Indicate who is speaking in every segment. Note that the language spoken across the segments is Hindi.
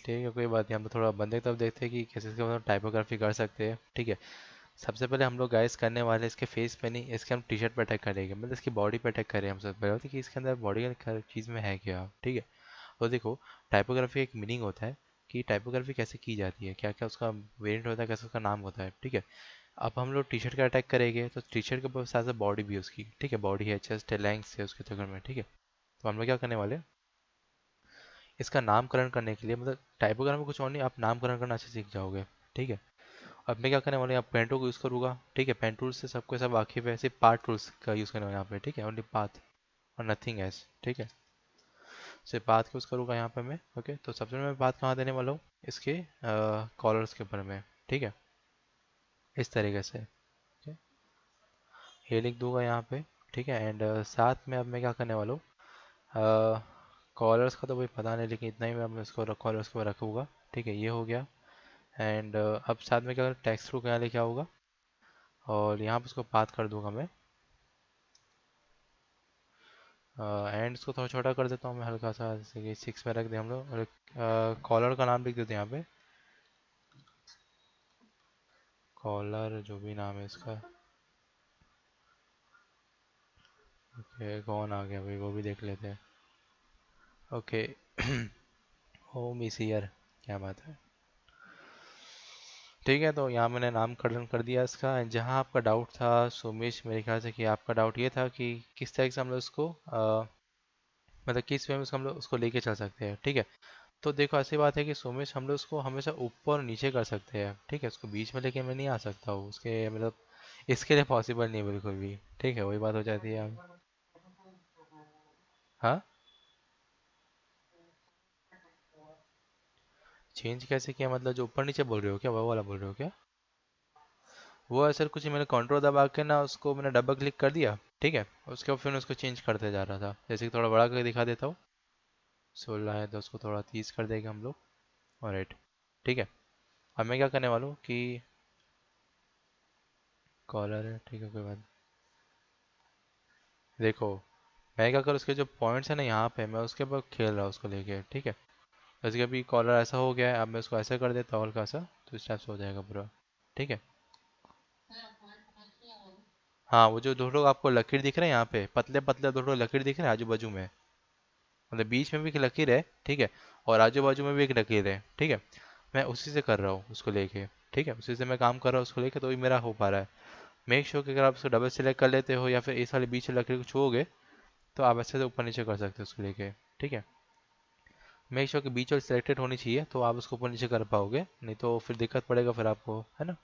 Speaker 1: ठीक है, कोई बात नहीं, हम तो थोड़ा बंदे की तरफ देखते हैं कि कैसे इसके मतलब टाइपोग्राफी कर सकते हैं। ठीक है, सबसे पहले हम लोग गाइस करने वाले हैं इसके फेस पे नहीं, इसके हम टी शर्ट पे अटैक करेंगे, मतलब इसकी बॉडी पे अटैक करें हम सबसे पहले, होता है कि इसके अंदर बॉडी का चीज़ में है क्या। ठीक है, तो देखो, टाइपोग्राफी एक मीनिंग होता है कि टाइपोग्राफी कैसे की जाती है, क्या क्या उसका वेरिएंट होता है, कैसे उसका नाम होता है। ठीक है, अब हम लोग टी शर्ट का अटैक करेंगे तो टी शर्ट के साथ साथ बॉडी भी है उसकी। ठीक है, बॉडी है, चेस्ट है, लेग्स है उसके चक्कर में। ठीक है, तो हम लोग क्या करने वाले हैं, इसका नामकरण करने के लिए, मतलब टाइपोग्राफी कुछ और नहीं, आप नामकरण करना अच्छे सीख जाओगे। ठीक है, अब मैं क्या करने वाला हूँ, यहाँ पेन टूल को यूज़ करूँगा। ठीक है, पेन टूल से सबको सब वाकिफ है, सिर्फ पार्ट टूल्स का यूज़ करने वाला यहाँ पे। ठीक है, ओनली पाथ और नथिंग एल्स। ठीक है, सिर्फ पाथ का यूज़ करूँगा यहाँ पे मैं। ओके, तो सबसे पहले मैं पाथ कहाँ देने वाला हूँ, इसके कॉलर्स के ऊपर में। ठीक है, इस तरीके से। ठीक है, ये लिख दूंगा यहाँ पे। ठीक है, एंड साथ में अब मैं क्या करने वाला हूँ, कॉलर्स का तो भाई पता नहीं, लेकिन इतना ही मैं इसको कॉलर्स को रखूँगा। ठीक है, ये हो गया। एंड अब साथ में क्या, टेक्स्ट को क्या लिखा होगा, और यहाँ पे उसको पाथ कर दूंगा मैं। एंड इसको थोड़ा छोटा कर देता हूँ मैं हल्का सा, जैसे कि 6 में रख दें हम लोग, और कॉलर का नाम लिख देते हैं यहाँ पे। कॉलर जो भी नाम है इसका। ओके, कौन आ गया भाई, वो भी देख लेते हैं। ओके, होम इज हियर, क्या बात है। ठीक है, तो यहाँ मैंने नामकरण कर दिया इसका। जहाँ आपका डाउट था सुमेश, मेरे ख्याल से कि आपका डाउट ये था कि किस तरह से हम लोग इसको मतलब किस वे में उसको हम लोग उसको लेके चल सकते हैं। ठीक है, तो देखो ऐसी बात है कि सोमेश, हम लोग उसको हमेशा ऊपर और नीचे कर सकते हैं। ठीक है, उसको बीच में लेके मैं नहीं आ सकता हूँ उसके, मतलब इसके लिए पॉसिबल नहीं है बिल्कुल भी। ठीक है, वही बात हो जाती है अब। हाँ, चेंज कैसे किया, मतलब जो ऊपर नीचे बोल रहे हो क्या, वो वाला बोल रहे हो क्या। वो ऐसा कुछ नहीं, मैंने कंट्रोल दबा के ना उसको मैंने डबल क्लिक कर दिया। ठीक है, उसके बाद फिर मैं उसको चेंज करते जा रहा था, जैसे कि थोड़ा बड़ा करके दिखा देता हूँ। 16 है तो उसको थोड़ा 30 कर देंगे हम लोग, और 8। ठीक है, अब मैं क्या करने वाला हूँ कि कॉलर है, ठीक है, कोई बात नहीं। देखो, मैं क्या करूँ, उसके जो पॉइंट्स है ना यहाँ पे, मैं उसके ऊपर खेल रहा हूँ उसको लेके। ठीक है, जैसे कि अभी कॉलर ऐसा हो गया है, अब मैं उसको ऐसे कर देता हूँ हल्का सा, तो इस टाइप से हो जाएगा पूरा। ठीक है, हाँ, वो जो दो लोग आपको लकीर दिख रहे हैं यहाँ पे, पतले पतले दो लोग लकीर दिख रहे हैं आजू बाजू में, मतलब बीच में भी एक लकीर है। ठीक है, और आजू बाजू में भी एक लकीर है। ठीक है, मैं उसी से कर रहा हूँ उसको लेके। ठीक है, उसी से मैं काम कर रहा हूँ उसको लेके, तो ये मेरा हो पा रहा है। मेक श्योर कि अगर आप उसको डबल सेलेक्ट कर लेते हो या फिर इस वाले बीच वाली लकीर को छूओगे, तो आप ऐसे से ऊपर नीचे कर सकते हो उसको लेके। ठीक है, मेक श्योर कि बीच वाली सिलेक्टेड होनी चाहिए, तो आप उसको ऊपर नीचे कर पाओगे, नहीं तो फिर दिक्कत पड़ेगा फिर आपको, है ना।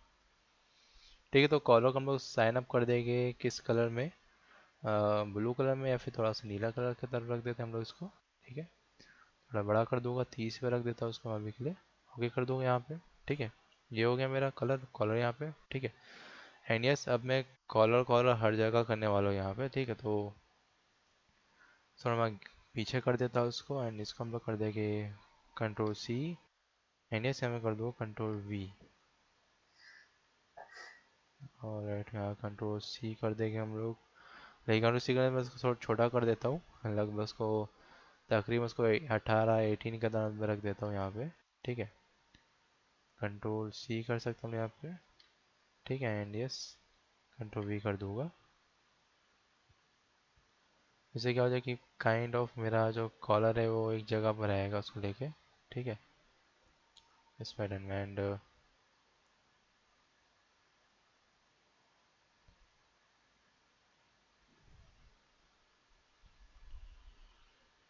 Speaker 1: ठीक है, तो कॉलर को हम लोग साइन अप कर देंगे किस कलर में, ब्लू कलर में, या फिर थोड़ा सा नीला कलर की तरफ रख देते हैं हम लोग इसको। ठीक है, थोड़ा बड़ा कर दूंगा, 30 पे रख देता हूँ उसको अभी के लिए। ओके कर दूंगा यहाँ पे। ठीक है, ये हो गया मेरा कलर, कॉलर यहाँ पे। ठीक है, एंड यस, अब मैं कॉलर कॉलर हर जगह करने वाला हूँ यहाँ पे। ठीक है, तो थोड़ा मैं पीछे कर देता हूँ उसको, एंड इसको हम लोग कर देंगे कंट्रोल सी, एंड यस हमें कर दो कंट्रोल वी, और राइट यहाँ कंट्रोल सी कर देंगे हम लोग। लेकिन कंट्रोल सी करने में इसको थोड़ा छोटा कर देता हूँ, लगभग उसको तकरीबन उसको 18 18 का दाम में रख देता हूँ यहाँ पे। ठीक है, कंट्रोल सी कर सकता हूँ यहाँ पे। ठीक है, एंड यस कंट्रोल वी कर दूंगा। इससे क्या हो जाए कि काइंड ऑफ मेरा जो कॉलर है वो एक जगह पर रहेगा उसको लेके। ठीक है, स्पाइडरमैन, एंड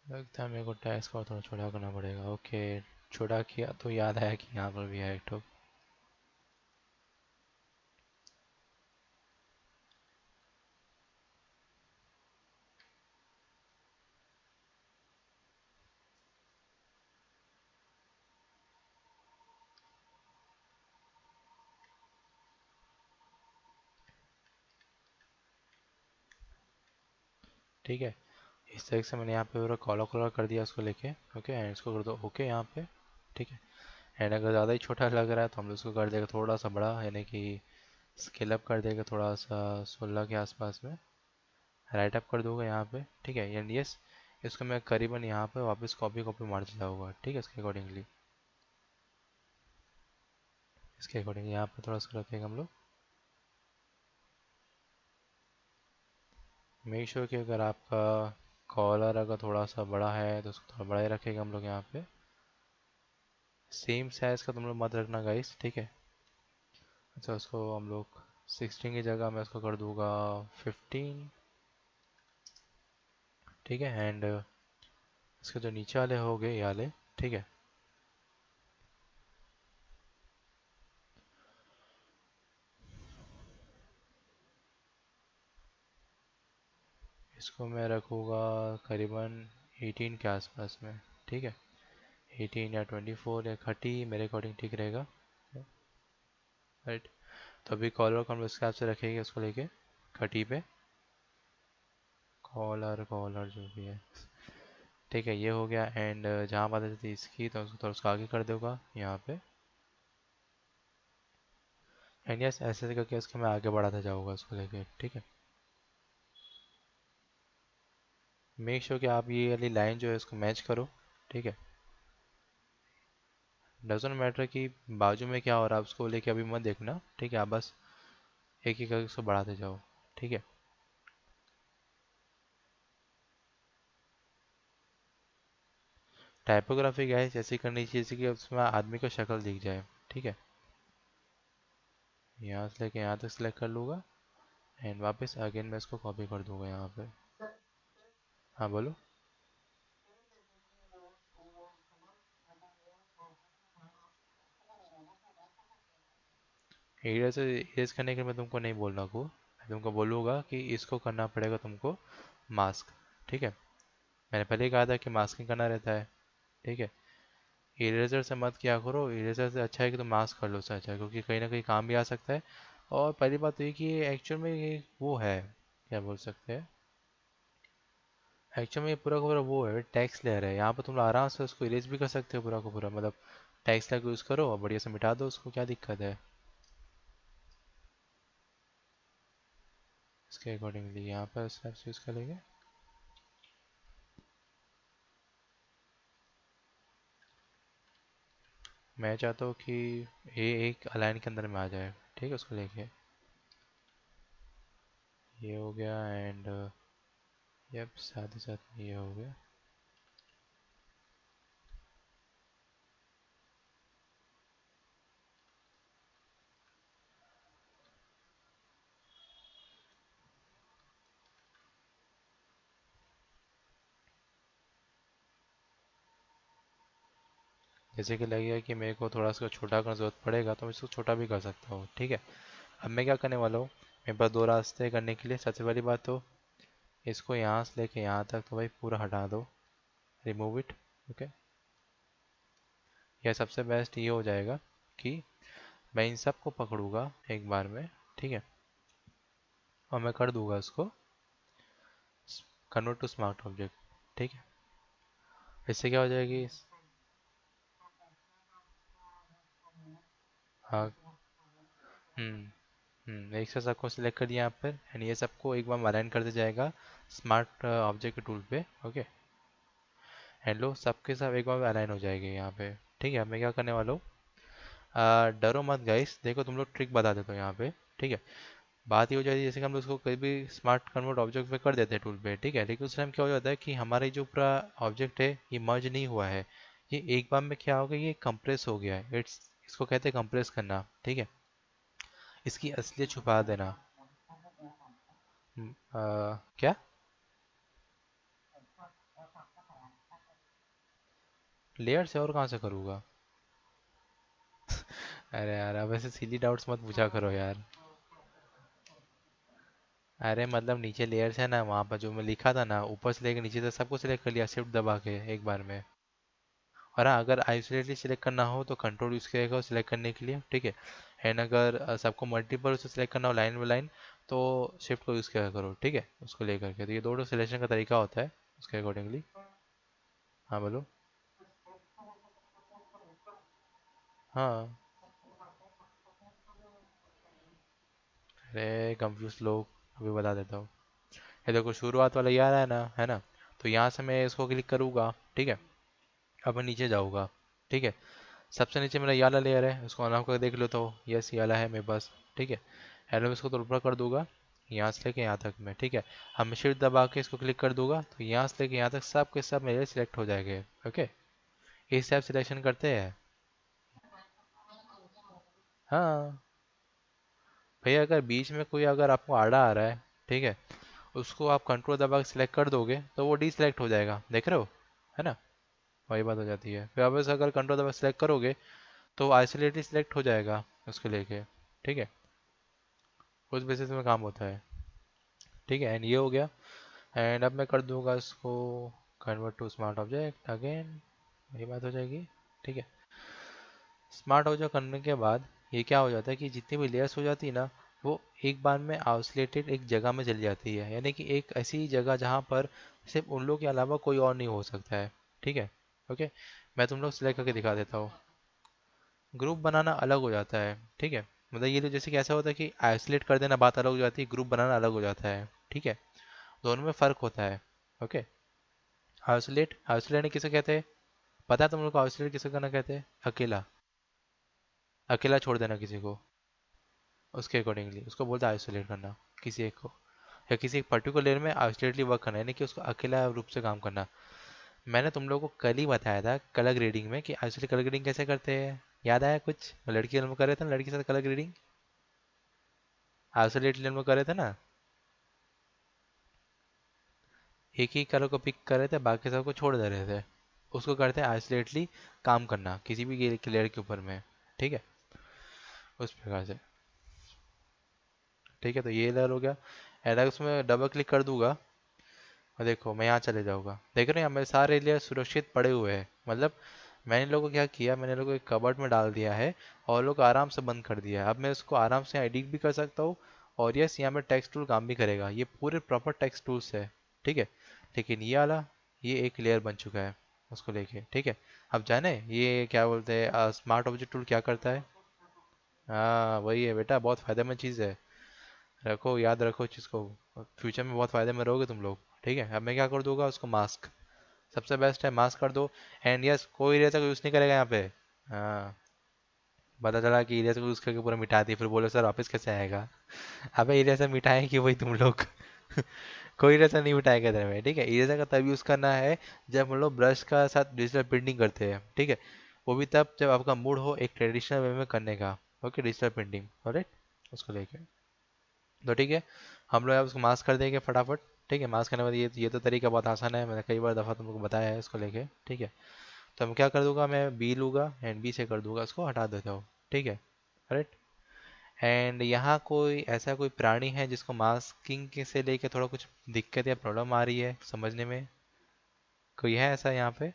Speaker 1: लगता है मेरे को टैक्स का थोड़ा छोटा करना पड़ेगा। ओके, छोटा किया तो याद आया कि यहाँ पर भी है एक ठो। ठीक है, इस तरह से मैंने यहाँ पे पूरा कॉलर कॉलर कर दिया उसको लेके। ओके, एंड इसको कर दो ओके यहाँ पे। ठीक है, एंड अगर ज़्यादा ही छोटा लग रहा है तो हम लोग उसको कर देगा थोड़ा सा बड़ा, यानी कि स्केल अप कर देगा थोड़ा सा 16 के आसपास में। राइट अप कर दूंगा यहाँ पे। ठीक है, एंड यस इसको मैं करीबन यहाँ पे वापस कॉपी कॉपी मारते जाऊँगा। ठीक है, इसके अकॉर्डिंगली। इसके अकॉर्डिंग यहाँ पे थोड़ा सा रखेंगे हम लोग। मेक श्योर कि अगर आपका कॉलर अगर थोड़ा सा बड़ा है तो उसको थोड़ा बड़ा ही रखेंगे हम लोग यहाँ पे। सेम साइज का तुम लोग मत रखना गाइस, ठीक है। अच्छा, उसको हम लोग 16 की जगह मैं उसको कर दूंगा 15, ठीक है। एंड इसके जो नीचे वाले हो गए ये वाले, ठीक है। इसको मैं रखूँगा करीबन 18 के आसपास में, ठीक है। 18 या 24 या 30 मेरे अकॉर्डिंग ठीक रहेगा, राइट। तो अभी कॉलर को हम लोग इस हिसाब से रखेंगे उसको लेके 30 पे। कॉलर कॉलर जो भी है, ठीक है, ये हो गया। एंड जहाँ बात आती थी इसकी, तो उसको थोड़ा उसको आगे कर दूंगा यहाँ पे। एंड यस, ऐसे ऐसे करके उसको मैं आगे बढ़ाता जाऊँगा उसको लेके, ठीक है। मेक श्योर कि आप ये वाली लाइन जो है उसको मैच करो, ठीक है। डजेंट मैटर कि बाजू में क्या हो रहा है, उसको लेके अभी मत देखना, ठीक है। आप बस एक एक करके उसको बढ़ाते जाओ, ठीक है। टाइपोग्राफी गाइस ऐसी करनी चाहिए जैसे कि उसमें आदमी का शक्ल दिख जाए, ठीक है। यहाँ से लेके यहाँ तक सिलेक्ट कर लूँगा। एंड वापस अगेन मैं इसको कॉपी कर दूंगा यहाँ पे। हाँ बोलो। एरिया से इरेज करने के लिए मैं तुमको नहीं बोल रहा हूँ, मैं तुमको बोलूँगा कि इसको करना पड़ेगा तुमको मास्क, ठीक है। मैंने पहले ही कहा था कि मास्किंग करना रहता है, ठीक है। इरेजर से मत किया करो, इरेजर से अच्छा है कि तुम मास्क कर लो, उससे अच्छा है, क्योंकि कहीं ना कहीं काम भी आ सकता है। और पहली बात तो ये कि एक्चुअल में ये वो है, क्या बोल सकते हैं, एक्चुअल में ये पूरा का पूरा वो है, टैक्स लेयर है। यहाँ पर तुम आराम से उसको इरेज भी कर सकते हो पूरा का पूरा, मतलब टैक्स लेयर यूज़ करो और बढ़िया से मिटा दो उसको, क्या दिक्कत है। इसके अकॉर्डिंगली यहाँ पर स्नैप्स यूज़ करेंगे। मैं चाहता हूँ कि ये एक अलाइन के अंदर में आ जाए, ठीक है। उसको लेके ये हो गया। एंड यप, साथ ही साथ में ये हो गया। जैसे कि लगेगा कि मेरे को थोड़ा सा छोटा करना जरूरत पड़ेगा तो मैं इसको छोटा भी कर सकता हूँ, ठीक है। अब मैं क्या करने वाला हूँ, मेरे पास दो रास्ते करने के लिए। सबसे पहली बात तो इसको यहाँ से लेके यहाँ तक तो भाई पूरा हटा दो, रिमूव इट, ओके। यह सबसे बेस्ट ये हो जाएगा कि मैं इन सब को पकड़ूंगा एक बार में, ठीक है। और मैं कर दूंगा इसको कन्वर्ट टू स्मार्ट ऑब्जेक्ट, ठीक है। इससे क्या हो जाएगी। हाँ। हम्म एक से सबको सिलेक्ट कर दिया यहाँ पर। एंड ये सबको एक बार अलाइन कर दिया जाएगा स्मार्ट ऑब्जेक्ट टूल पे, ओके। एंड लो सबके सब एक बार अलाइन हो जाएंगे यहाँ पे, ठीक है। अब मैं क्या करने वाला हूँ, डरो मत गाइस, देखो तुम लोग ट्रिक बता देते हो यहाँ पे, ठीक है। बात ये हो जाती है जैसे कि हम लोग उसको कभी भी स्मार्ट कन्वर्ट ऑब्जेक्ट पे कर देते हैं टूल पे, ठीक है। लेकिन उस टाइम क्या हो जाता है कि हमारे जो पूरा ऑब्जेक्ट है ये मर्ज नहीं हुआ है। ये एक बार में क्या होगा, ये कंप्रेस हो गया है, इट्स इसको कहते हैं कंप्रेस करना, ठीक है। इसकी असलियत छुपा देना। क्या। लेयर से और कहाँ से करूँगा। अरे यार, अब ऐसे सिली डाउट्स मत पूछा करो यार। अरे मतलब नीचे लेयर्स है ना, वहाँ पर जो मैं लिखा था ना, ऊपर से लेकर नीचे तक सबको सिलेक्ट कर लिया शिफ्ट दबा के एक बार में। और हाँ, अगर आइसोलेटली सिलेक्ट करना हो तो कंट्रोल यूज़ करेगा सिलेक्ट करने के लिए, ठीक है। एंड अगर सबको मल्टीपल से सिलेक्ट करना हो लाइन बाई लाइन, तो शिफ्ट को यूज़ किया करो, ठीक है। उसको लेकर के तो ये दोनों सिलेक्शन का तरीका होता है उसके अकॉर्डिंगली। हाँ बोलो। हाँ। अरे कंफ्यूज लोग, अभी बता देता हूँ। ये देखो शुरुआत वाला ये आ रहा है ना, है ना। तो यहाँ से मैं इसको क्लिक करूँगा, ठीक है। अब मैं नीचे जाऊँगा, ठीक है। सबसे नीचे मेरा ये वाला लेयर है, उसको अनलॉक करके देख लो तो यस ये वाला है मेरे पास, ठीक है। एलो इसको तो ऊपर कर दूंगा, यहाँ से लेके यहाँ तक में, ठीक है। अब मैं शिफ्ट दबा के इसको क्लिक कर दूंगा तो यहाँ से लेके यहाँ तक सब के सब मेरे सिलेक्ट हो जाएंगे। ओके, इस टाइप सिलेक्शन करते हैं। हाँ भैया, अगर बीच में कोई अगर आपको आड़ा आ रहा है, ठीक है, उसको आप कंट्रोल दबा के सिलेक्ट कर दोगे तो वो डीसिलेक्ट हो जाएगा, देख रहे हो, है ना। वही बात हो जाती है, फिर आप ऐसे अगर कंट्रोल दबा सिलेक्ट करोगे तो आइसोलेटली सिलेक्ट हो जाएगा उसके लेके, ठीक है। उस बेसिस में काम होता है, ठीक है। एंड ये हो गया। एंड अब मैं कर दूंगा इसको convert to smart object again, वही बात हो जाएगी, ठीक है। स्मार्ट ऑब्जेक्ट करने के बाद ये क्या हो जाता है कि जितनी भी लेयर्स हो जाती है ना, वो एक बार में आइसोलेटेड एक जगह में चली जाती है, यानी कि एक ऐसी जगह जहाँ पर सिर्फ उन लोगों के अलावा कोई और नहीं हो सकता है, ठीक है। ओके, मैं तुम लोग सिलेक्ट करके दिखा देता हूँ। ग्रुप बनाना अलग हो जाता है, ठीक है। मतलब ये तो जैसे कि ऐसा होता है कि आइसोलेट कर देना बात अलग हो जाती है, ग्रुप बनाना अलग हो जाता है, ठीक है। दोनों में फ़र्क होता है। ओके, आइसोलेट आइसोलेट किसे कहते हैं, पता है तुम लोग को आइसोलेट किसे करना कहते हैं? अकेला, अकेला छोड़ देना किसी को, उसके अकॉर्डिंगली उसको बोलते हैं आइसोलेट करना किसी एक को, या किसी एक पर्टिकुलर लेयर में आइसोलेटली वर्क करना, यानी कि उसको अकेला रूप से काम करना। मैंने तुम लोगों को कल ही बताया था कलर ग्रेडिंग में कि आइसोलेट कलर ग्रेडिंग कैसे करते हैं, याद आया कुछ? लड़की में कर रहे थे ना, लड़की के साथ कलर ग्रेडिंग आइसोलेट लेयर में कर रहे थे ना, एक ही कलर को पिक कर रहे थे, बाकी सब को छोड़ दे रहे थे। उसको करते हैं आइसोलेटली काम करना किसी भी लेयर के ऊपर में, ठीक है, उस प्रकार से। ठीक है, तो ये लेयर हो गया। एंड अगर उसमें डबल क्लिक कर दूंगा और देखो मैं यहाँ चले जाऊँगा, देख रहे हैं मेरे सारे लेयर सुरक्षित पड़े हुए हैं। मतलब मैंने इन लोगों को क्या किया, मैंने इन लोगों को एक कबर्ड में डाल दिया है और लोग आराम से बंद कर दिया है। अब मैं इसको आराम से एडिट भी कर सकता हूँ, और यस यहाँ पे टेक्स्ट टूल काम भी करेगा, ये पूरे प्रॉपर टेक्स्ट टूल्स है, ठीक है। लेकिन ये वाला, ये एक लेयर बन चुका है उसको लेके, ठीक है। अब जाने ये क्या बोलते हैं स्मार्ट ऑब्जेक्ट टूल क्या करता है? हाँ वही है बेटा, बहुत फायदेमंद चीज़ है, रखो याद रखो इस चीज़ को, फ्यूचर में बहुत फायदे में रहोगे तुम लोग, ठीक है। अब मैं क्या कर दूंगा, उसको मास्क, सबसे बेस्ट है मास्क कर दो। एंड यस कोई इरेजर का यूज़ नहीं करेगा यहाँ पे। हाँ, पता चला कि इरेजर को यूज़ करके पूरा मिटा दी, फिर बोले सर वापस कैसे आएगा। अबे इरेजर मिटाए कि वही तुम लोग कोई इरेजर नहीं मिटाएगा इधर में, ठीक है। इरेजर का तब यूज़ करना है जब हम लोग ब्रश का साथ डिजिटल प्रिंटिंग करते हैं, ठीक है। वो भी तब जब आपका मूड हो एक ट्रेडिशनल वे में करने का, ओके, डिजिटल प्रिंटिंग, ऑलराइट, उसको लेके। तो ठीक है, हम लोग अब उसको मास्क कर देंगे फटाफट, ठीक है। मास्क करने के बाद ये तो तरीका बहुत आसान है, मैंने कई बार दफ़ा तुमको बताया है इसको लेके, ठीक है। तो मैं क्या कर दूंगा, मैं बी लूँगा एंड बी से कर दूंगा, इसको हटा देता हूँ, ठीक है, राइट। एंड यहाँ कोई ऐसा कोई प्राणी है जिसको मास्किंग के से लेके थोड़ा कुछ दिक्कत या प्रॉब्लम आ रही है समझने में? कोई है ऐसा यहाँ पे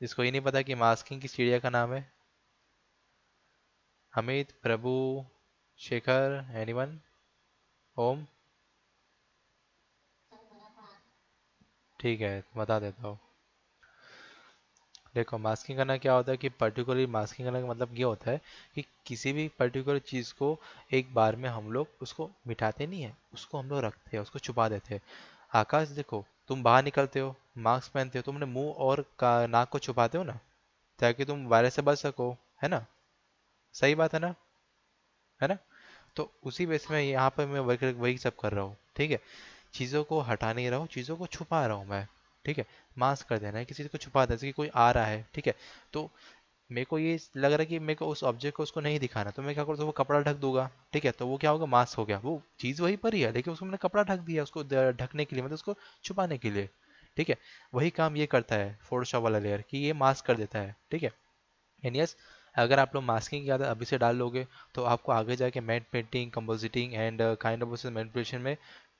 Speaker 1: जिसको ये नहीं पता कि मास्किंग किस चिड़िया का नाम है? अमित, प्रभु, शेखर, एनीवन, ओम? ठीक है, बता देता हूँ। देखो मास्किंग करना क्या होता है कि पर्टिकुलरली मास्किंग करने का मतलब ये होता है कि किसी भी पर्टिकुलर चीज़ को एक बार में हम लोग उसको मिटाते नहीं है, उसको हम लोग रखते हैं, उसको छुपा देते हैं। आकाश देखो, तुम बाहर निकलते हो, मास्क पहनते हो, तुमने मुंह और नाक को छुपाते हो ना, ताकि तुम वायरस से बच सको, है ना। सही बात है ना। तो उसी बेस में यहाँ पर मैं वही वही सब कर रहा हूँ, ठीक है। चीज़ों को हटा नहीं रहा हूँ, चीज़ों को छुपा रहा हूँ मैं, ठीक है। मास्क कर देना है, किसी चीज़ को छुपा देना, जैसे कि कोई आ रहा है, ठीक है। तो मेरे को ये लग रहा है कि मेरे को उस ऑब्जेक्ट को उसको नहीं दिखाना, तो मैं क्या करूँ, तो वो कपड़ा ढक दूंगा, ठीक है। तो वो क्या होगा, मास्क हो गया, वो चीज़ वहीं पर ही है लेकिन उसको मैंने कपड़ा ढक दिया उसको ढकने के लिए, मतलब उसको छुपाने के लिए, ठीक है। वही काम ये करता है फोटोशॉप वाला लेयर, कि ये मास्क कर देता है, ठीक है। एंड यस, अगर आप लोग मास्किंग की आदत अभी से डाल लोगे तो आपको आगे जाके matte painting, compositing and kind of manipulation में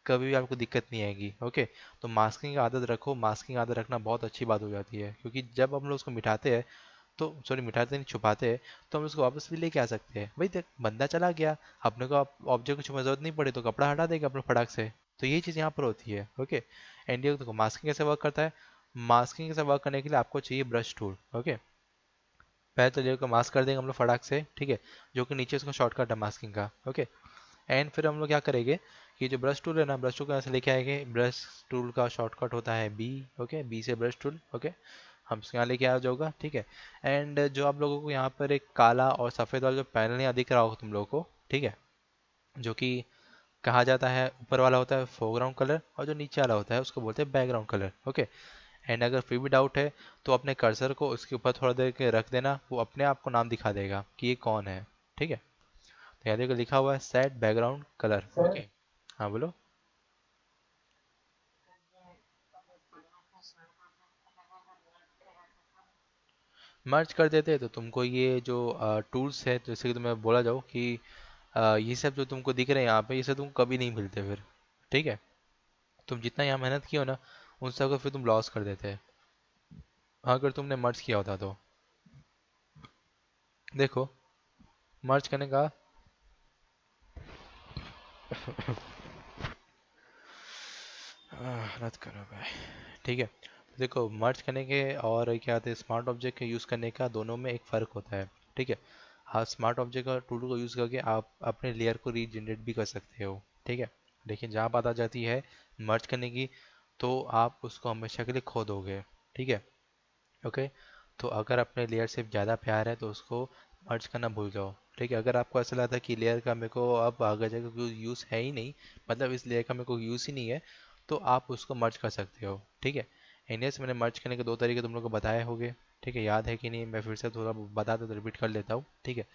Speaker 1: कभी भी आपको दिक्कत नहीं आएगी, ओके। तो मास्किंग की आदत रखो, मास्किंग आदत रखना बहुत अच्छी बात हो जाती है, क्योंकि जब हम लोग उसको मिटाते हैं, तो सॉरी मिटाते नहीं छुपाते हैं, तो हम उसको वापस भी लेके आ सकते हैं। भाई देख बंदा चला गया, अपने को ऑब्जेक्ट को छुपा जरूरत नहीं पड़ी तो कपड़ा हटा देगा अपने फटाक से। तो ये चीज़ यहाँ पर होती है, ओके। एंड ये देखो मास्किंग कैसे वर्क करता है। मास्किंग कैसे वर्क करने के लिए आपको चाहिए ब्रश टूल, ओके। पहले तो लेयर को मास्क कर देंगे हम लोग फटाक से, ठीक है, जो कि नीचे उसका शॉर्टकट है मास्किंग का, ओके। एंड फिर हम लोग क्या करेंगे कि जो ब्रश टूल है ना, ब्रश टूल को ऐसे लेके आएंगे, ब्रश टूल का शॉर्टकट होता है बी, ओके, बी से ब्रश टूल, ओके। हम इसको यहाँ लेके आ जाऊंगा, ठीक है। एंड जो आप लोगों को यहाँ पर एक काला और सफ़ेद वाला जो पैनल यहाँ दिख रहा होगा तुम लोगों को, ठीक है, जो कि कहा जाता है, ऊपर वाला होता है फोरग्राउंड कलर और जो नीचे वाला होता है उसको बोलते हैं बैकग्राउंड कलर, ओके। एंड अगर फिर भी डाउट है तो अपने कर्सर को उसके ऊपर थोड़ा देर के रख देना, वो अपने आप को नाम दिखा देगा कि ये कौन है, ठीक है। तो यहाँ देखो लिखा हुआ है सेट बैकग्राउंड कलर, ओके। हाँ बोलो। मर्ज कर देते तो तुमको ये जो टूल्स है, जैसे कि तुम्हें बोला जाओ कि ये सब जो तुमको दिख रहे हैं यहाँ पे, ये सब तुमको कभी नहीं मिलते फिर, ठीक है। तुम जितना यहाँ मेहनत किया हो ना, उन सब को फिर तुम लॉस कर देते हैं अगर तुमने मर्ज किया होता तो। देखो, मर्ज करने का रद्द करो भाई, ठीक है। तो देखो, मर्ज करने के और क्या कहते हैं स्मार्ट ऑब्जेक्ट के यूज़ करने का, दोनों में एक फ़र्क होता है, ठीक है। हाँ, स्मार्ट ऑब्जेक्ट का टूल को यूज़ करके आप अपने लेयर को रीजनरेट भी कर सकते हो, ठीक है। लेकिन जहाँ बात आ जाती है मर्ज करने की, तो आप उसको हमेशा के लिए खो दोगे, ठीक है, ओके। तो अगर अपने लेयर से ज़्यादा प्यार है तो उसको मर्ज करना भूल जाओ, ठीक है। अगर आपको ऐसा लगता है कि लेयर का मेरे को अब आगे जाकर कोई यूज़ है ही नहीं, मतलब इस लेयर का मेरे को यूज़ ही नहीं है, तो आप उसको मर्ज कर सकते हो, ठीक है। एनीवेज, मैंने मर्ज करने के दो तरीके तुम लोग को बताए होंगे, ठीक है। याद है कि नहीं, मैं फिर से थोड़ा बता दो तो रिपीट कर लेता हूँ, ठीक है।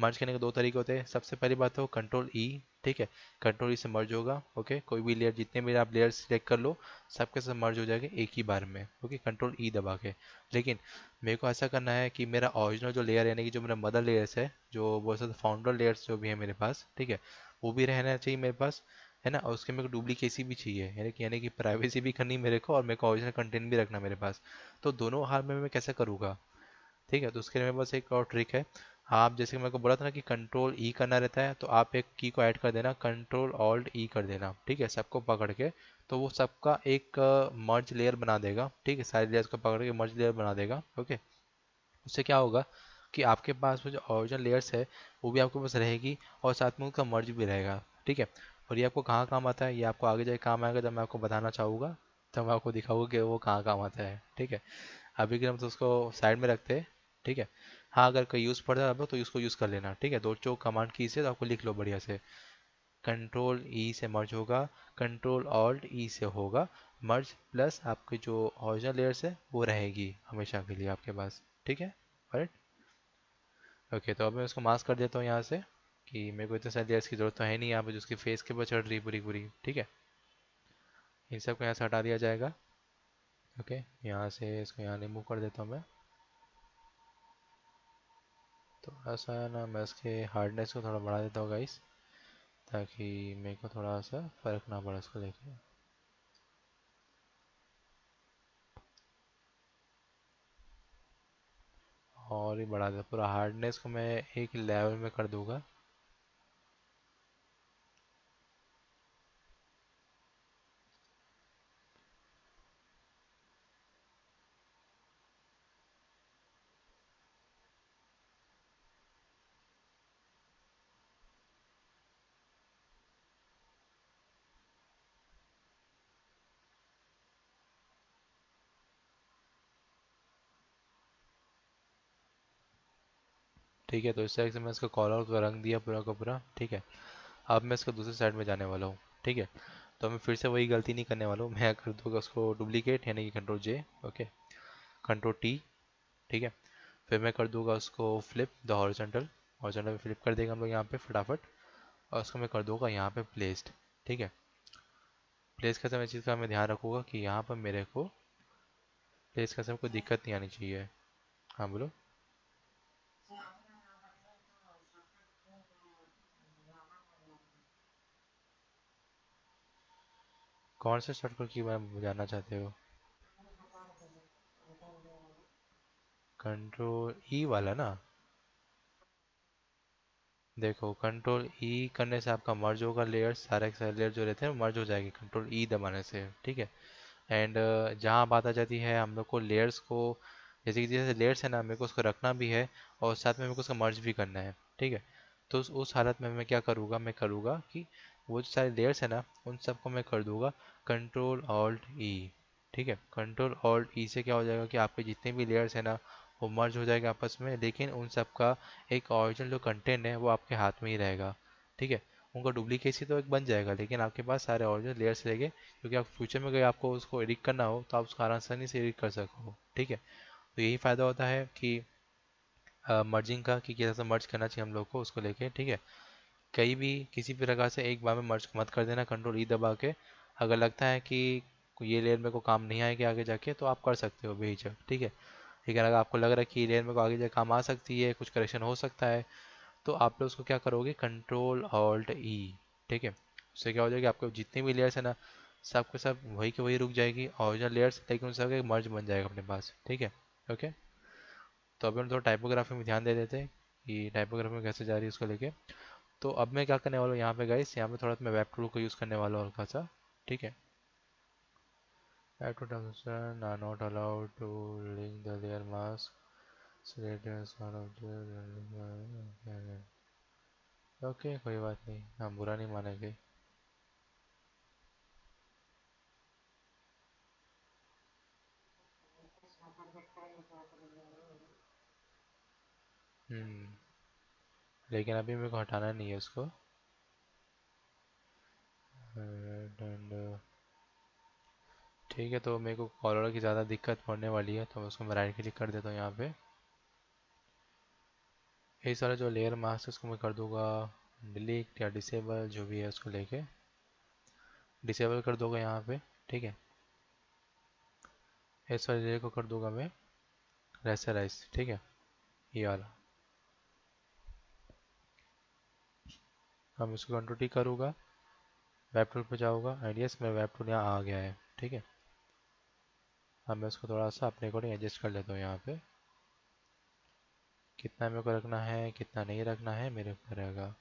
Speaker 1: मर्ज करने के दो तरीके होते हैं। सबसे पहली बात हो कंट्रोल ई, ठीक है। कंट्रोल ई से मर्ज होगा, ओके। कोई भी लेयर, जितने भी आप लेयर सिलेक्ट कर लो, सबके सब मर्ज हो जाएंगे एक ही बार में, ओके, कंट्रोल ई दबा के। लेकिन मेरे को ऐसा करना है कि मेरा ओरिजिनल जो लेयर, यानी कि जो मेरा मदर लेयर्स है, जो बहुत सारे फाउंडर लेयर्स जो भी है मेरे पास, ठीक है, वो भी रहना चाहिए मेरे पास, है ना। और उसके मेरे को डुप्लीकेसी भी चाहिए, यानी कि प्राइवेसी भी करनी मेरे को, और मेरे को ओरिजिनल कंटेंट भी रखना मेरे पास। तो दोनों हाल में मैं कैसे करूँगा, ठीक है। तो उसके लिए मेरे पास एक और ट्रिक है। आप जैसे कि मेरे को बोला था ना कि कंट्रोल ई करना रहता है, तो आप एक की को ऐड कर देना, कंट्रोल ऑल्ट ई कर देना, ठीक है, सबको पकड़ के। तो वो सबका एक मर्ज लेयर बना देगा, ठीक है, सारे लेयर्स को पकड़ के मर्ज लेयर बना देगा, ओके। उससे क्या होगा कि आपके पास वो जो ओरिजिनल लेयर्स है वो भी आपके पास रहेगी, और साथ में उसका मर्ज भी रहेगा, ठीक है। और ये आपको कहाँ काम आता है, ये आपको आगे जाके काम आएगा, जब मैं आपको बताना चाहूँगा तब मैं आपको दिखाऊंगा कि वो कहाँ काम आता है, ठीक है। अभी के हम तो उसको साइड में रखते हैं, ठीक है। हाँ, अगर कोई यूज़ पड़ रहा है तो उसको यूज़ कर लेना, ठीक है। दो चो कमांड की से तो आपको लिख लो बढ़िया से। कंट्रोल ई से मर्ज होगा, कंट्रोल ऑल्ट ई से होगा मर्ज, प्लस आपकी जो ओरिजिनल लेयर्स है वो रहेगी हमेशा के लिए आपके पास, ठीक है, राइट। ओके, तो अब मैं उसको मास्क कर देता हूँ यहाँ से, कि मेरे को इतने सारे लेयर्स की जरूरत तो है नहीं यहाँ पे, जिसकी फेस के ऊपर चढ़ रही पूरी पूरी, ठीक है। इन सब को यहाँ से हटा दिया जाएगा, ओके। यहाँ से इसको यहाँ रिमूव कर देता हूँ मैं। थोड़ा सा ना मैं इसके हार्डनेस को थोड़ा बढ़ा देता हूँ गाइस, ताकि मेरे को थोड़ा सा फर्क ना पड़े इसको लेके। और ही बढ़ा देता पूरा हार्डनेस को, मैं एक लेवल में कर दूंगा। ठीक है, तो इस तरह से मैं इसका कॉलर का रंग दिया पूरा का पूरा, ठीक है। अब मैं इसको दूसरी साइड में जाने वाला हूँ, ठीक है। तो मैं फिर से वही गलती नहीं करने वाला हूँ, मैं कर दूंगा उसको डुप्लीकेट, यानी कि कंट्रोल जे, ओके, कंट्रोल टी, ठीक है। फिर मैं कर दूंगा उसको फ्लिप द हॉरिजॉन्टल, हॉरिजॉन्टल में फ्लिप कर देगा हम लोग यहाँ पे फटाफट। और उसको मैं कर दूंगा यहाँ पे प्लेस्ड, ठीक है। प्लेस का समय चीज़ का मैं ध्यान रखूंगा कि यहाँ पर मेरे को प्लेस का समय कोई दिक्कत नहीं आनी चाहिए। हाँ बोलो। कौन से शॉर्टकट की मैं जानना चाहते हो? कंट्रोल ई वाला ना? देखो, कंट्रोल ई करने से आपका मर्ज होगा लेयर्स, सारे के सारे लेयर जो रहते हैं मर्ज हो जाएंगे कंट्रोल ई दबाने से, ठीक है। एंड जहाँ बात आ जाती है हम लोग को लेयर्स को, जैसे कि जैसे लेयर्स है ना, मेरे को उसको रखना भी है और साथ में मेरे को उसका मर्ज भी करना है, ठीक है। तो उस हालत में मैं क्या करूँगा, मैं करूँगा कि वो जो सारे लेयर्स है ना, उन सबको मैं कर दूंगा कंट्रोल ऑल्ट ई, ठीक है, कंट्रोल ऑल्ट ई से क्या हो जाएगा कि आपके जितने भी लेयर्स है ना वो मर्ज हो जाएगा आपस में, लेकिन उन सब का एक ओरिजिनल जो कंटेंट है वो आपके हाथ में ही रहेगा। ठीक है, उनका डुप्लीकेसी तो एक बन जाएगा, लेकिन आपके पास सारे ओरिजिनल लेयर्स रहेंगे, क्योंकि आप फ्यूचर में अगर आपको उसको एडिट करना हो तो आप उसको आसानी से एडिट कर सको। ठीक है, तो यही फ़ायदा होता है कि मर्जिंग का, कि कैसे मर्ज करना चाहिए हम लोग को उसको लेके। ठीक है, कहीं भी किसी भी प्रकार से एक बार में मर्ज मत कर देना, कंट्रोल ई दबा के। अगर लगता है कि ये लेयर मेरे को काम नहीं आएगी आगे जाके, तो आप कर सकते हो बेहिचक। ठीक है, लेकिन अगर आपको लग रहा है कि ये लेयर मेरे को आगे जाके काम आ सकती है, कुछ करेक्शन हो सकता है, तो आप लोग उसको क्या करोगे, कंट्रोल ऑल्ट ई। ठीक है, उससे क्या हो जाएगा, आपके जितने भी लेयर्स है ना सब के सब वही के वही रुक जाएगी ओरिजिनल लेयर्स, लेकिन उन सबका एक मर्ज बन जाएगा अपने पास। ठीक है, ओके। तो अभी हम थोड़ा टाइपोग्राफी में ध्यान दे देते हैं कि टाइपोग्राफी में कैसे जा रही है उसको लेके। तो अब मैं क्या करने वाला हूँ यहाँ पे गाइस, यहाँ पे थोड़ा मैं वेब टूल को यूज़ करने वाला हूँ हल्का सा। ठीक है, web to tungsten are not allowed to link the layer mask okay, कोई बात नहीं, हम बुरा नहीं मानेंगे। हम्म, लेकिन अभी मेरे को हटाना नहीं है उसको। एंड ठीक है, तो मेरे को कॉलर की ज़्यादा दिक्कत पड़ने वाली है, तो मैं उसको मैं राइट क्लिक कर देता हूँ यहाँ पे। ये सारा जो लेयर मास्क है उसको मैं कर दूंगा डिलीट या डिसेबल, जो भी है उसको लेके डिसेबल कर दूंगा यहाँ पे। ठीक है, इस वाले लेयर को कर दूंगा मैं रेसराइज। ठीक है, ये वाला। हम इसको कंट्रोल टी करूँगा, वेब टूल पे जाऊँगा एंड यस मेरा वेब टूल यहाँ आ गया है। ठीक है, अब मैं इसको थोड़ा सा अपने अकॉर्डिंग एडजस्ट कर लेता हूँ यहाँ पे। कितना मेरे को रखना है कितना नहीं रखना है मेरे ऊपर रहेगा।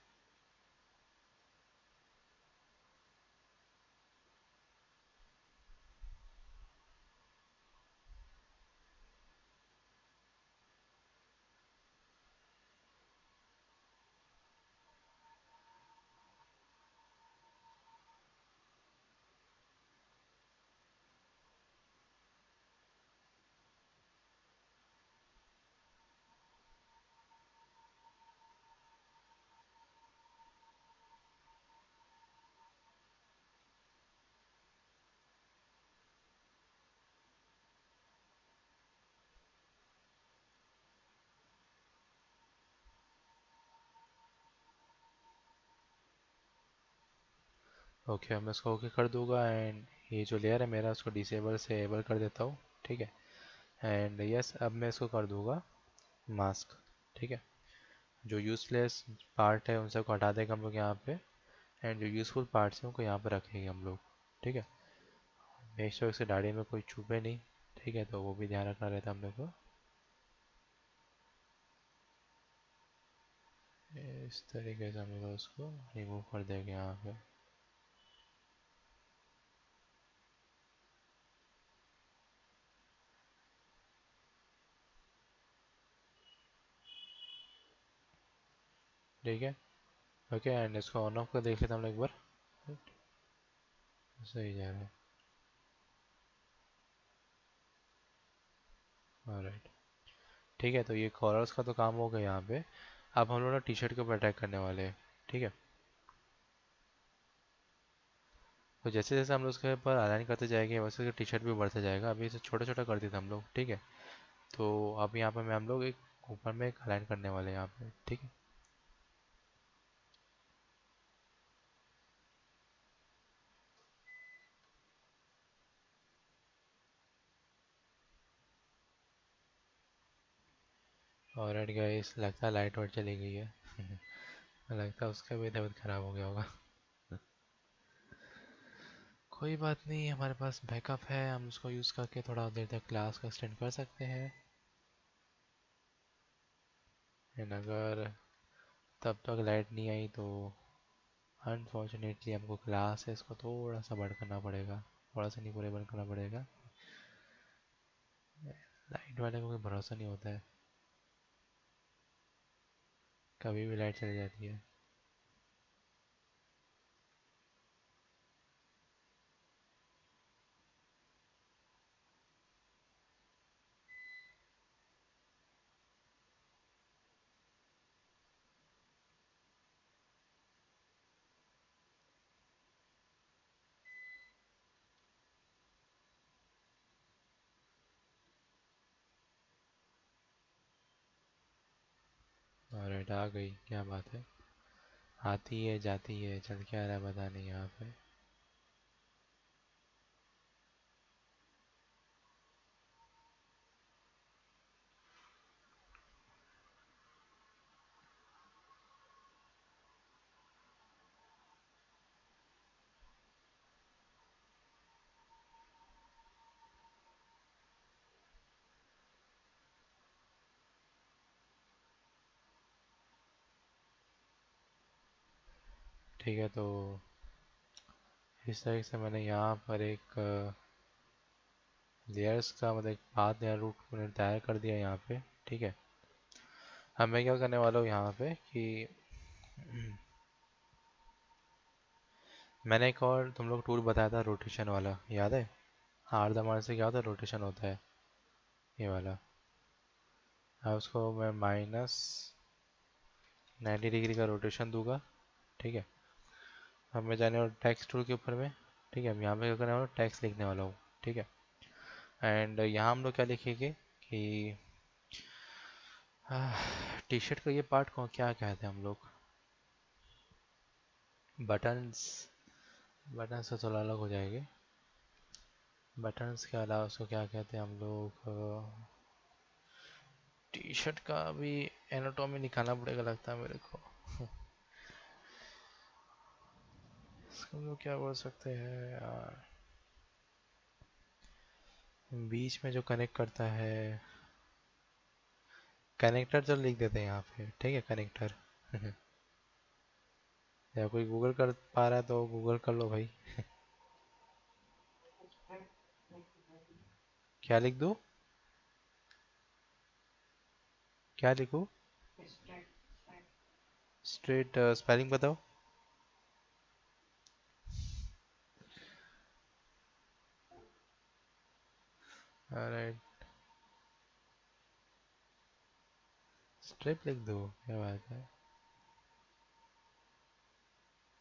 Speaker 1: ओके, अब मैं इसको ओके कर दूंगा एंड ये जो लेयर है मेरा उसको डिसेबल से एबल कर देता हूँ। ठीक है, एंड यस अब मैं इसको कर दूंगा मास्क। ठीक है, जो यूजलेस पार्ट है उन सबको हटा देंगे हम लोग यहाँ पे, एंड जो यूजफुल पार्ट्स हैं उनको यहाँ पे रखेंगे हम लोग। ठीक है, मेक श्योर इसके दाढ़ी में कोई छुपे नहीं। ठीक है, तो वो भी ध्यान रखना रहता है हम लोग को। इस तरीके से हम लोग उसको रिमूव कर देंगे यहाँ पे। ठीक है, ओके, एंड इसको ऑन ऑफ कर देख लेते हैं हम लोग एक बार। सही जा रहा है, ऑलराइट। ठीक है, तो ये कॉलर्स का तो काम हो गया यहाँ पे। अब हम लोग ना टी शर्ट के ऊपर अटैक करने वाले हैं। ठीक है, तो जैसे जैसे हम लोग उसके ऊपर अलाइन करते जाएंगे वैसे टी शर्ट भी बढ़ता जाएगा। अभी इसे छोटा छोटा कर देते हम लोग। ठीक है, तो अब यहाँ पे मैं हम लोग एक ऊपर में एक अलाइन करने वाले हैं यहाँ पे। ठीक है, ऑलराइट गाइस, लगता है लाइट वाइट चली गई है। लगता है उसका भी तबीयत खराब हो गया होगा। कोई बात नहीं, हमारे पास बैकअप है, हम उसको यूज़ करके थोड़ा देर तक क्लास को एक्सटेंड कर सकते हैं। एंड अगर तब तक लाइट नहीं आई तो अनफॉर्चुनेटली हमको क्लासेस को थोड़ा सा बंद करना पड़ेगा। थोड़ा सा नहीं, पूरे बंद करना पड़ेगा। लाइट वाले को कोई भरोसा नहीं होता है, कभी भी लाइट चली जाती है। ऑलराइट, आ गई, क्या बात है। आती है जाती है, चल क्या रहा है पता नहीं यहाँ पे। ठीक है, तो इस तरीके से मैंने यहाँ पर एक लेयर्स का मतलब एक पाथ या रूट मैंने तैयार कर दिया यहाँ पे। ठीक है, अब मैं क्या करने वाला हूँ यहाँ पे कि मैंने एक और तुम लोग टूल बताया था रोटेशन वाला, याद है? आर दबाने से क्या होता है, रोटेशन होता है, ये वाला। अब उसको मैं -90 डिग्री का रोटेशन दूंगा। ठीक है, अब मैं जाने वाला टेक्स्ट टूल के ऊपर में। ठीक है, अब यहाँ पे क्या करने वाला हूँ, टेक्स्ट लिखने वाला हूँ। ठीक है, एंड यहाँ हम लोग क्या लिखेंगे कि टी शर्ट का ये पार्ट को क्या कहते हैं हम लोग, बटन्स। बटन से थोड़ा अलग हो जाएंगे। बटन्स के अलावा उसको क्या कहते हैं हम लोग, टी शर्ट का भी एनाटॉमी निकालना पड़ेगा लगता है मेरे को। इसको हम लोग क्या बोल सकते हैं यार, बीच में जो कनेक्ट करता है, कनेक्टर चल लिख देते हैं यहाँ पे। ठीक है, कनेक्टर। या कोई गूगल कर पा रहा है तो गूगल कर लो भाई। क्या लिख दूँ, क्या लिखूँ? स्ट्रेट स्पेलिंग बताओ। अरे, स्ट्रिप लिख दो, क्या बात है।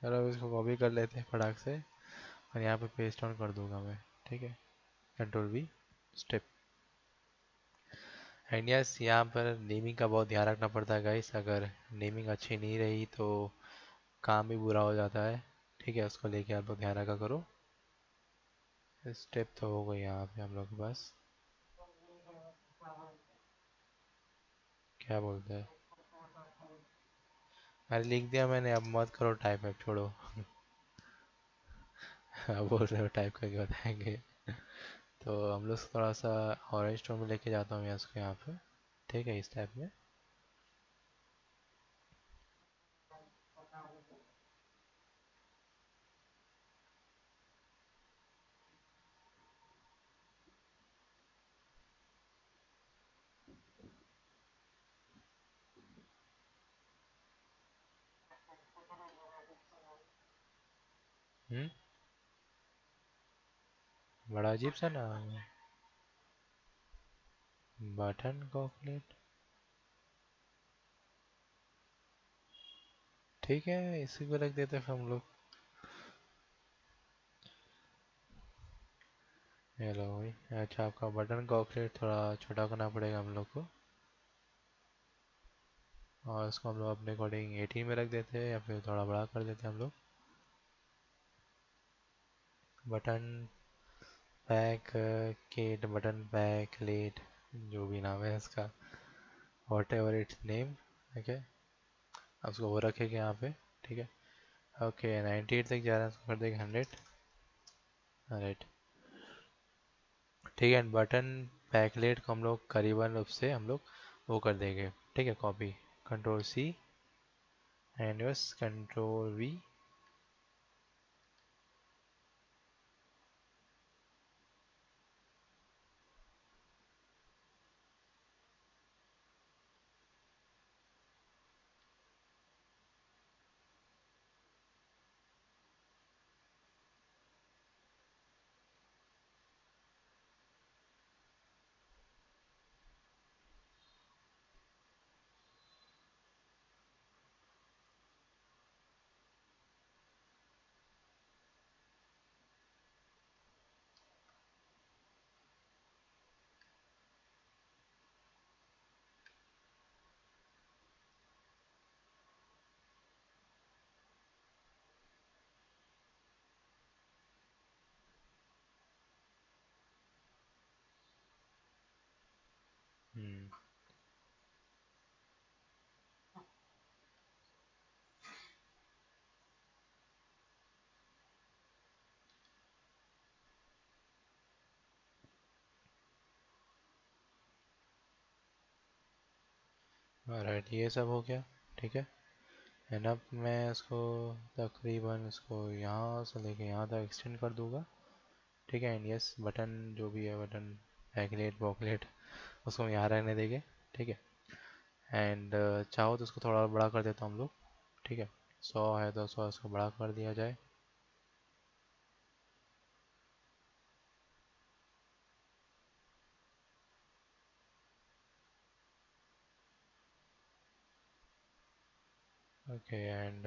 Speaker 1: चलो अब इसको कॉपी कर लेते हैं फटाक से, और यहाँ पे पेस्ट ऑन कर दूंगा मैं। ठीक है, control V, strip. And yes, यहाँ पर नेमिंग का बहुत ध्यान रखना पड़ता है गाइस, अगर नेमिंग अच्छी नहीं रही तो काम भी बुरा हो जाता है। ठीक है, उसको लेके आप लोग ध्यान रखा करो। स्टेप तो हो गई यहाँ पे हम लोग के पास। क्या बोलते हैं? अरे लिख दिया मैंने, अब मत करो टाइप, अब छोड़ो। अब बोल रहे हो टाइप करके बताएंगे। तो हम लोग थोड़ा सा ऑरेंज टोन में लेके जाता हूँ मैं इसको यहाँ पे। ठीक है, इस टाइप में। हम्म, बड़ा अजीब सा नाम है, बटन कॉकलेट। ठीक है, इसी को रख देते हैं फिर हम लोग। हेलो भाई। अच्छा, आपका बटन कॉकलेट थोड़ा छोटा करना पड़ेगा हम लोग को, और इसको हम लोग अपने अकॉर्डिंग 18 में रख देते हैं, या फिर थोड़ा बड़ा कर देते हैं हम लोग। Button back cat, button back let, जो भी नाम है इसका, whatever its name. Okay, अब उसको वो रखेंगे यहाँ पे। ठीक है, ओके 98 तक जा रहा है, उसको कर देंगे 100। राइट, ठीक है, बटन बैकलेट को हम लोग करीबन रूप से हम लोग वो कर देंगे। ठीक है, कॉपी, कंट्रोल C, एंड बस कंट्रोल V। राइट, ये सब हो गया। ठीक है। एंड अब मैं इसको तकरीबन इसको यहाँ से लेके यहाँ तक एक्सटेंड कर दूंगा। ठीक है। एंड यस, बटन जो भी है, बटन बैकलेट बॉकलेट, उसको हम यहाँ रहने देंगे। ठीक है। एंड चाहो तो उसको थोड़ा और बड़ा कर देता हूँ हम लोग। ठीक है। 100 है तो 100 इसको बड़ा कर दिया जाए। ओके। And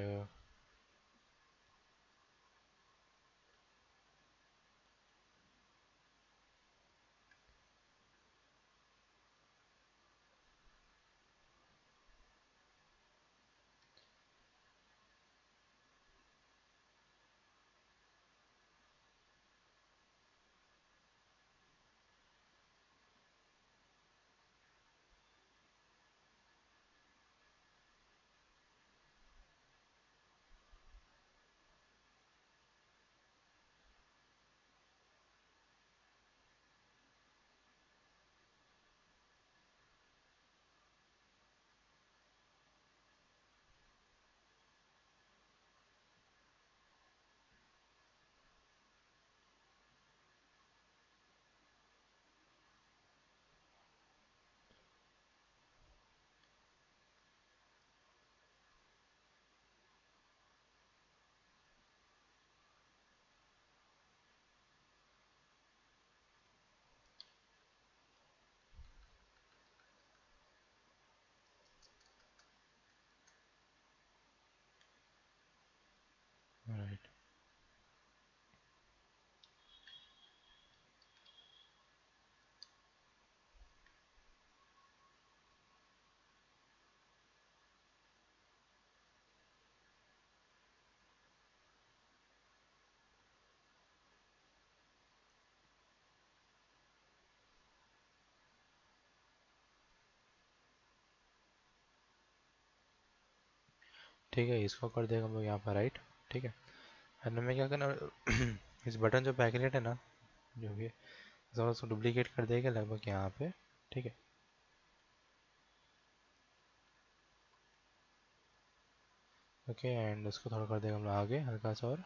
Speaker 1: right. ठीक है, इसको कर देगा हम लोग यहाँ पर राइट। ठीक है। एंड मैं क्या करना इस बटन जो बैकलेट है ना, जो भी है, थोड़ा उसको डुप्लीकेट कर देगा लगभग यहाँ पे। ठीक है। ओके। एंड इसको थोड़ा कर देगा हम लोग आगे हल्का सा और।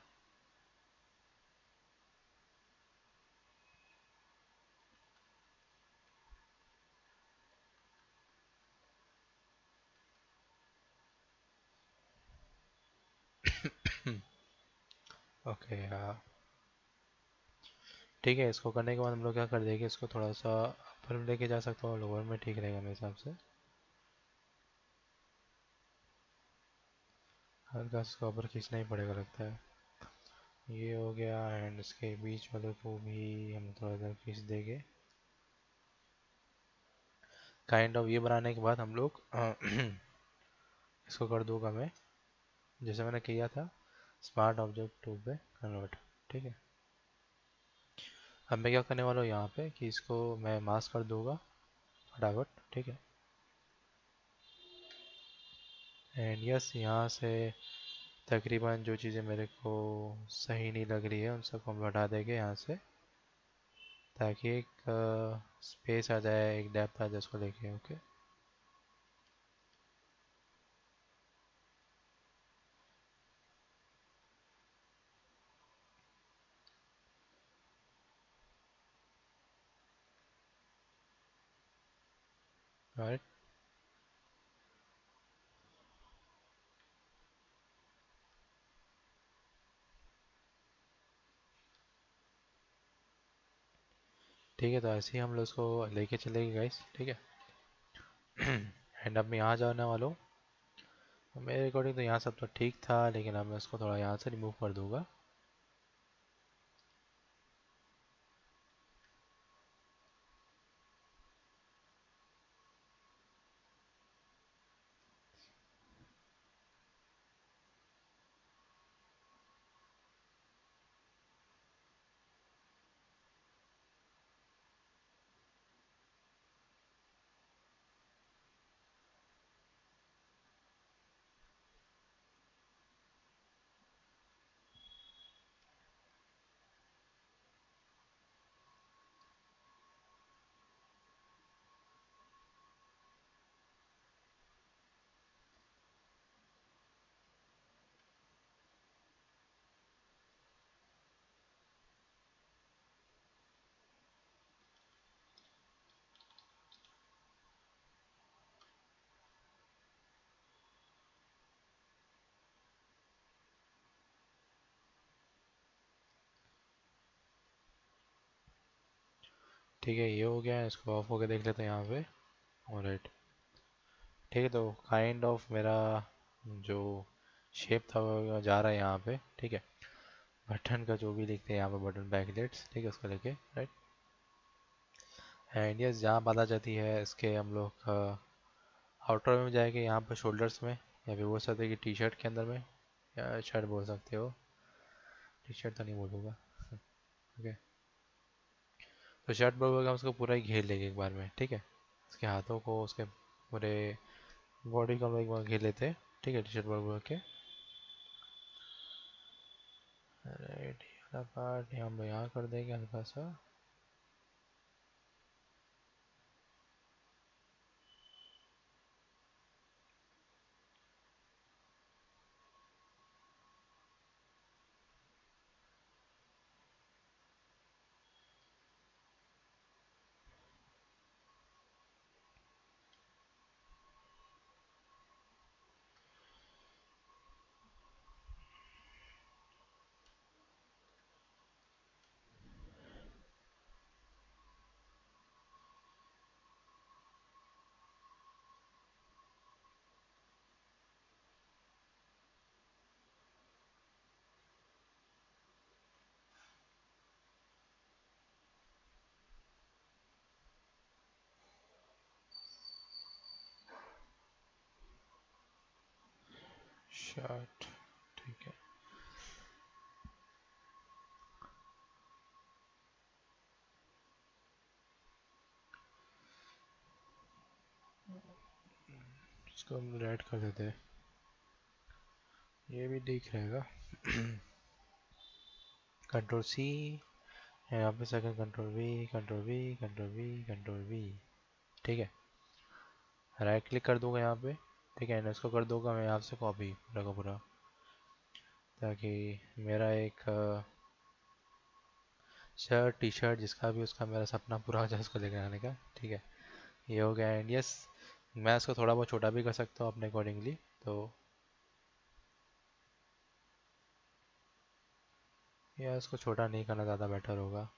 Speaker 1: ओके। हाँ। ठीक है, इसको करने के बाद हम लोग क्या कर देंगे, इसको थोड़ा सा अपर में लेके जा सकता हूँ, लोअर में ठीक रहेगा मेरे हिसाब से। हल्का सा इसको ऊपर खींचना ही पड़ेगा लगता है। ये हो गया। एंड इसके बीच वाले को भी हम थोड़ा इधर खींच देंगे। काइंड ऑफ ये बनाने के बाद हम लोग इसको कर दूंगा मैं, जैसे मैंने किया था, स्मार्ट ऑब्जेक्ट टू पे कन्वर्ट। ठीक है। अब मैं क्या करने वाला हूँ यहाँ पे कि इसको मैं मास्क कर दूंगा फटाफट। ठीक है। एंड यस, यहाँ से तकरीबन जो चीज़ें मेरे को सही नहीं लग रही है उन सबको हम हटा देंगे यहाँ से, ताकि एक स्पेस आ जाए, एक डेप्थ आ जाए उसको लेके। ओके। राइट। ठीक है, तो ऐसे ही हम लोग इसको लेके चलेंगे गाइस। ठीक है। एंड अब मैं यहाँ जाने वाला हूँ। मेरे अकॉर्डिंग तो यहाँ सब तो ठीक था, लेकिन अब मैं इसको थोड़ा यहाँ से रिमूव कर दूंगा। ठीक है, ये हो गया। इसको ऑफ होके देख लेते हैं यहाँ पे। ऑलराइट। ठीक है, तो काइंड ऑफ मेरा जो शेप था वो जा रहा है यहाँ पे। ठीक है, बटन का जो भी लिखते हैं यहाँ पे, बटन बैकलेट्स, ठीक है, उसको लेके राइट। एंड यस, जहाँ बात आ जाती है इसके हम लोग आउटर में जाएंगे, यहाँ पे शोल्डर्स में, या फिर बोल सकते हैं कि टी शर्ट के अंदर में, या शर्ट बोल सकते हो, टी शर्ट तो नहीं बोलूँगा। ओके, तो शर्ट बोल हम उसको पूरा ही घेर लेंगे एक बार में। ठीक है, उसके हाथों को, उसके पूरे बॉडी को हम लोग एक बार घेर लेते हैं। ठीक है, टी शर्ट बोल के राइट। ये वाला पार्ट हम लोग यहाँ कर देंगे हल्का सा। शर्ट, ठीक है। इसको हम रेड कर देते हैं, ये भी ठीक रहेगा। कंट्रोल सी, यहाँ पे second control we, control we, control we, control we. ठीक है, राइट क्लिक कर दूंगा यहाँ पे। ठीक है, इसको कर दूंगा मैं यहाँ से कॉपी पूरा का पूरा, ताकि मेरा एक शर्ट टी शर्ट जिसका भी, उसका मेरा सपना पूरा हो जाए उसको लेकर आने का। ठीक है, ये हो गया। एंड यस, मैं इसको थोड़ा बहुत छोटा भी कर सकता हूँ अपने अकॉर्डिंगली। तो या इसको छोटा नहीं करना ज़्यादा बेटर होगा।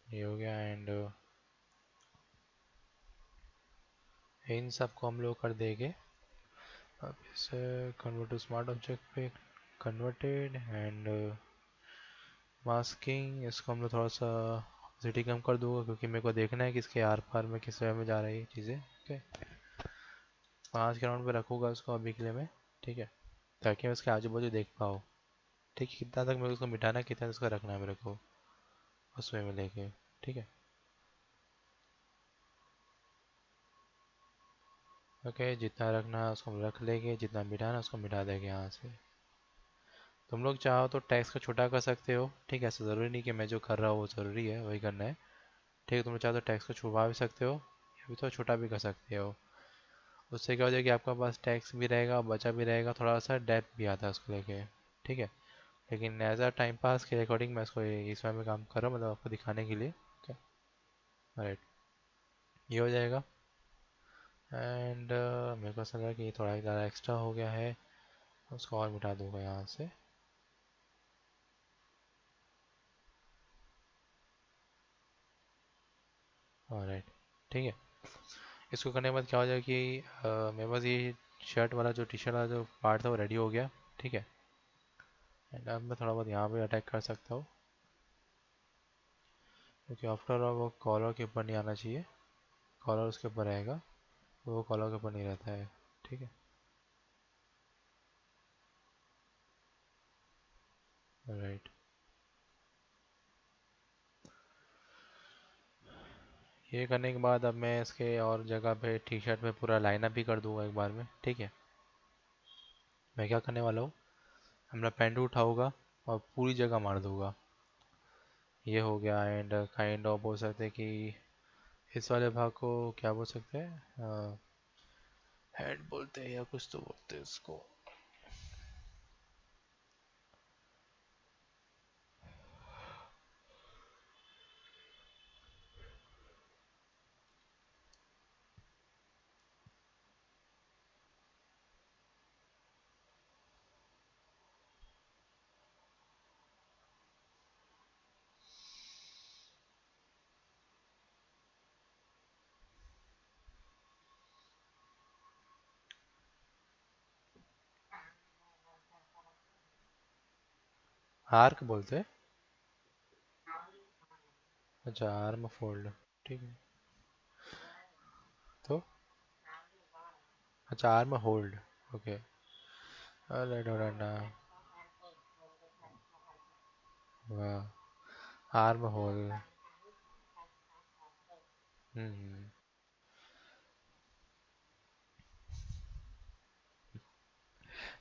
Speaker 1: ये हो गया। एंड इन सब को हम लोग कर देंगे। अब इसे कन्वर्ट टू स्मार्ट ऑब्जेक्ट पे कन्वर्टेड। एंड मास्किंग, इसको हम लोग थोड़ा सा ऑपोसिटी कम कर दूंगा, क्योंकि मेरे को देखना है कि इसके आर पार में किस वे में जा रही है चीज़ें। ओके, 5 के राउंड पे रखूँगा उसको अभी के लिए मैं। ठीक है, ताकि मैं उसके आजू बाजू देख पाऊँ। ठीक है, कितना तक मेरे को उसको मिटाना है, कितना तक उसका रखना है मेरे को उस वे में लेके। ठीक है, ओके, जितना रखना है उसको हम रख लेंगे, जितना मिटाना है उसको मिटा देंगे यहाँ से। तुम लोग चाहो तो टैक्स को छोटा कर सकते हो। ठीक है, ऐसा ज़रूरी नहीं कि मैं जो कर रहा हूँ वो ज़रूरी है वही करना है। ठीक है, तुम लोग चाहो तो टैक्स को छुपा भी सकते हो, या फिर तो छोटा भी कर सकते हो। उससे क्या हो जाएगा कि आपका पास टैक्स भी रहेगा, बचा भी रहेगा, थोड़ा सा डेप्थ भी आता है उसको लेके। ठीक है, लेकिन एज अ टाइम पास के अकॉर्डिंग मैं इसको इस वे में काम कर रहा हूँ, मतलब आपको दिखाने के लिए। ओके, राइट, ये हो जाएगा। एंड मेरे को ऐसा लगा कि ये थोड़ा ज़्यादा एक्स्ट्रा हो गया है, उसको और मिटा दूंगा यहाँ से। राइट, ठीक है। इसको करने के बाद क्या हो जाएगा कि मेरे पास ये शर्ट वाला जो टी शर्ट वाला जो पार्ट था वो रेडी हो गया। ठीक है, एंड अब मैं थोड़ा बहुत यहाँ पे अटैक कर सकता हूँ, क्योंकि आफ्टर ऑल वो कॉलर के ऊपर नहीं आना चाहिए। कॉलर उसके ऊपर रहेगा, वो कॉलर के ऊपर नहीं रहता है। ठीक है, राइट। ये करने के बाद अब मैं इसके और जगह पे टी शर्ट पे पूरा लाइनअप भी कर दूंगा एक बार में। ठीक है, मैं क्या करने वाला हूँ, अपना पेंडू उठाऊंगा और पूरी जगह मार दूंगा। ये हो गया। एंड काइंड ऑफ बोल सकते हैं कि इस वाले भाग को क्या बोल सकते हैं, हेड बोलते हैं या कुछ तो बोलते हैं इसको। आर्क बोलते हैं? अच्छा, आर्म फोल्ड। ठीक है। तो अच्छा, आर्म होल्ड। ओके। अरे डोराना। वाह। Arm hold. हम्म।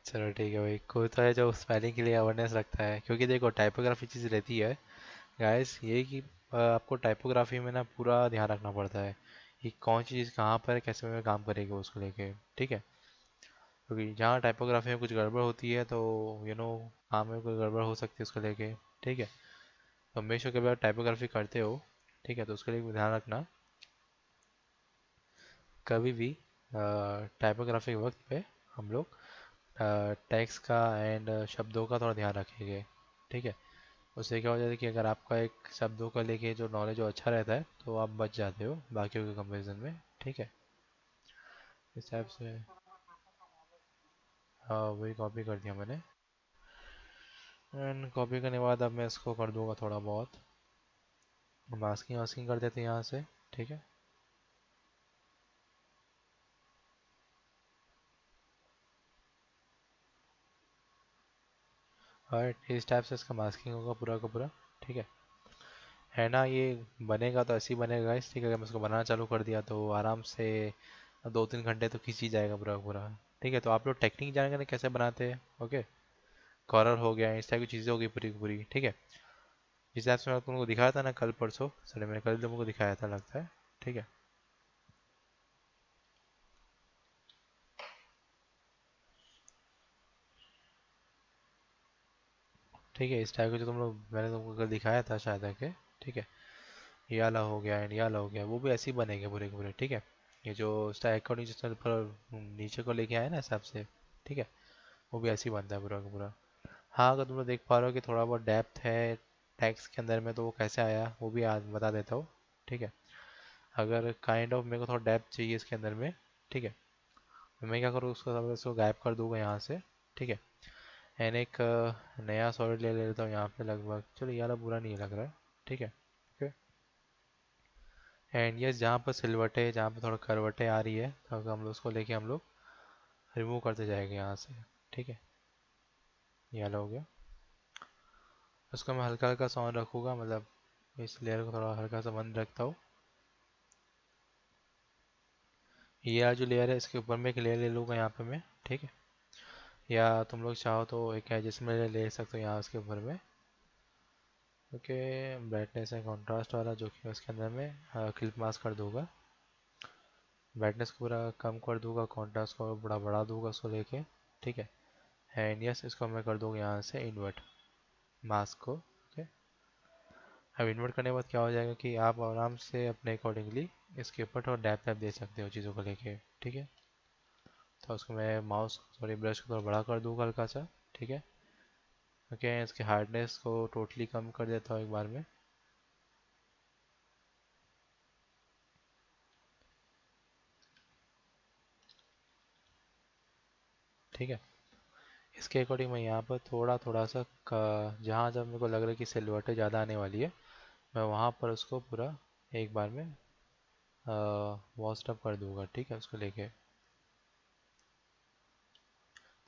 Speaker 1: चलो ठीक है भाई, कोई तो है जो स्पेलिंग के लिए अवेयरनेस रखता है, क्योंकि देखो टाइपोग्राफी चीज़ रहती है गाइस ये कि आपको टाइपोग्राफी में ना पूरा ध्यान रखना पड़ता है कि कौन सी चीज़ कहाँ पर है, कैसे में काम करेगी उसको लेके। ठीक है। क्योंकि जहाँ टाइपोग्राफी में कुछ गड़बड़ होती है तो काम में कोई गड़बड़ हो सकती है उसको लेके। ठीक है। तो हमेशा कभी आप टाइपोग्राफी करते हो, ठीक है, तो उसके लिए भी ध्यान रखना कभी भी टाइपोग्राफी के वक्त पे हम लोग टेक्स्ट का एंड शब्दों का थोड़ा ध्यान रखेंगे। ठीक है। उससे क्या हो जाता है कि अगर आपका एक शब्दों का लेके जो नॉलेज जो अच्छा रहता है तो आप बच जाते हो बाकियों के कंपैरिजन में। ठीक है। इस टाइप से। हाँ, वही कॉपी कर दिया मैंने। एंड कॉपी करने के बाद अब मैं इसको कर दूंगा थोड़ा बहुत मास्किंग वास्किंग कर देते हैं यहाँ से। ठीक है। और इस टाइप से इसका मास्किंग होगा पूरा का पूरा। ठीक है। है ना, ये बनेगा तो ऐसे ही बनेगा इस। ठीक है। अगर मैं इसको बनाना चालू कर दिया तो आराम से 2-3 घंटे तो खींच ही जाएगा पूरा का पूरा। ठीक है। तो आप लोग टेक्निक जानेंगे ना कैसे बनाते हैं। ओके। कॉरल हो गया, इस टाइप की चीज़ें होगी पूरी की पूरी। ठीक है। जिस ऐप से मैं तुमको दिखाया था ना कल परसों, सर मैंने कल तुमको दिखाया था लगता है। ठीक है। ठीक है। इस टाइप का जो तुम लोग मैंने तुमको कल दिखाया था शायद है कि। ठीक है। ये वाला हो गया एंड ये वाला हो गया, वो भी ऐसे ही बनेंगे पूरे के पूरे। ठीक है। ये जो स्टैक अकॉर्डिंग जिस तरह पर नीचे को लेके आए ना हिसाब से। ठीक है। वो भी ऐसे ही बनता है पूरा का पूरा। हाँ, अगर तुम लोग देख पा रहे हो कि थोड़ा बहुत डेप्थ है टेक्स्ट के अंदर में तो वो कैसे आया वो भी आज बता देता हूँ। ठीक है। अगर काइंड ऑफ मेरे को थोड़ा डेप्थ चाहिए इसके अंदर में। ठीक है। तो मैं क्या करूँ, उसको सब इसको गायब कर दूंगा यहाँ से। ठीक है। एंड एक नया सॉलिड ले लेता हूँ यहाँ पे लगभग। चलो ये वाला बुरा नहीं लग रहा है। ठीक है। ओके। एंड यस, जहाँ पर सिलवटें, जहाँ पर थोड़ा करवटें आ रही है तो हम लोग उसको लेके हम लोग रिमूव करते जाएंगे यहाँ से। ठीक है। ये वाला हो गया। उसको मैं हल्का हल्का साउंड रखूँगा, मतलब इस लेयर को थोड़ा हल्का सा बंद रखता हूँ। ये वाला जो लेयर है इसके ऊपर में एक लेयर ले लूँगा यहाँ पे मैं। ठीक है। या तुम लोग चाहो तो एक एडजस्टमेंट ले सकते हो यहाँ उसके ऊपर में। ओके। ब्राइटनेस एंड कॉन्ट्रास्ट वाला जो कि उसके अंदर में क्लिप मास्क कर दूंगा। ब्राइटनेस को पूरा कम कर दूंगा, कॉन्ट्रास्ट को बड़ा बढ़ा दूंगा उसको लेके। ठीक है। एंड यस, इसको मैं कर दूंगा यहाँ से इन्वर्ट मास्क को। ओके। अब इन्वर्ट करने के बाद क्या हो जाएगा कि आप आराम से अपने अकॉर्डिंगली इसके ऊपर थोड़ा डैप वैप दे सकते हो चीज़ों को लेके। ठीक है। तो उसको मैं माउस सॉरी ब्रश को थोड़ा बड़ा कर दूंगा हल्का सा। ठीक है। ओके। इसके हार्डनेस को टोटली कम कर देता हूँ एक बार में। ठीक है। इसके अकॉर्डिंग मैं यहाँ पर थोड़ा थोड़ा सा जहाँ जब मेरे को लग रहा है कि सिलवटें ज़्यादा आने वाली है मैं वहाँ पर उसको पूरा एक बार में वॉश अप कर दूंगा। ठीक है। उसको लेके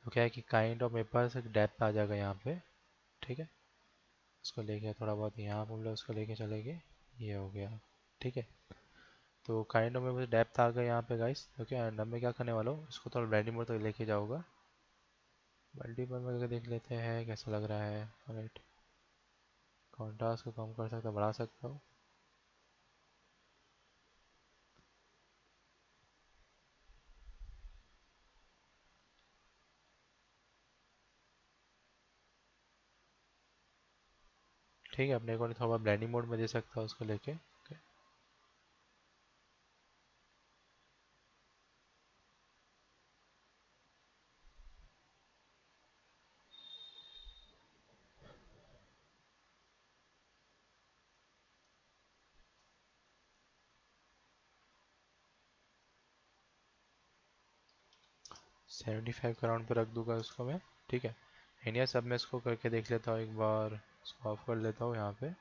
Speaker 1: तो क्या है कि काइंड ऑफ मेरे पास एक डेप्थ आ जाएगा यहाँ पे। ठीक है। उसको लेके थोड़ा बहुत यहाँ पर हम लोग उसको लेके चलेंगे। ये हो गया। ठीक है। तो काइंड ऑफ मेरे पास डेप्थ आ गया यहाँ पे गाइस। ओके। एंड अब मैं क्या करने वाला हूँ, इसको थोड़ा ब्राइटनिंग मोड तक लेके जाऊँगा। मल्टीपल में करके देख लेते हैं कैसा लग रहा है। राइट। कॉन्ट्रास्ट को कम कर सकता बढ़ा सकता हूँ। ठीक है। अपने को थोड़ा ब्लेंडिंग मोड में दे सकता हूँ उसको लेके। 75 के राउंड पे रख दूंगा उसको मैं। ठीक है। इंडिया सब में इसको करके देख लेता हूँ एक बार, इसको ऑफ कर लेता हूँ यहाँ पे।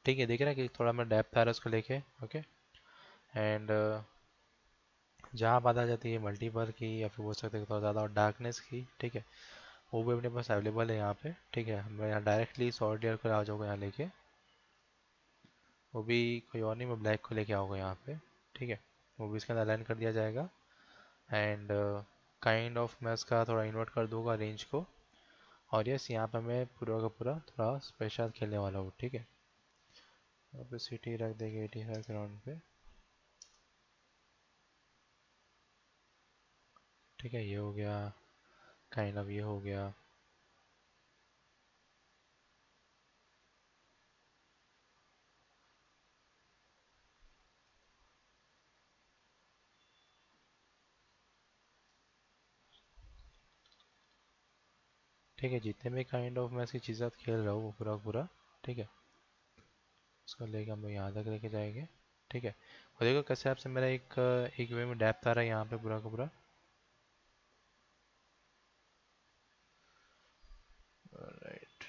Speaker 1: ठीक है, दिख रहा है कि थोड़ा मैं डेप्थ आ रहा है उसको लेके। ओके। एंड जहाँ बात आ जाती है मल्टीपल की या फिर बोल सकते हैं थोड़ा ज़्यादा डार्कनेस की, ठीक है, वो भी अपने पास अवेलेबल है यहाँ पे। ठीक है, मैं यहाँ डायरेक्टली सॉलिड ईयर को आ जाऊँगा यहाँ लेके, वो भी कोई और नहीं, मैं ब्लैक को लेके आऊँगा यहाँ पे। ठीक है, वो भी इसके अंदर अलाइन कर दिया जाएगा। एंड काइंड ऑफ मैं इसका थोड़ा इन्वर्ट कर दूंगा रेंज को। और यस, यहाँ पे मैं पूरा का पूरा थोड़ा स्पेशल खेलने वाला हूँ। ठीक है, यहाँ पे सिटी रख देंगे 85 ग्राउंड पे। ठीक है, ये हो गया, काइंड ऑफ ये हो गया। ठीक है, जितने भी काइंड ऑफ मैं इसकी चीज़ें खेल रहा हूँ वो पूरा पूरा। ठीक है, उसको लेके हम लोग यहाँ तक लेके जाएंगे। ठीक है, और देखो कैसे आपसे मेरा एक वे में डेप्थ आ रहा है यहाँ पे पूरा का पूरा। राइट।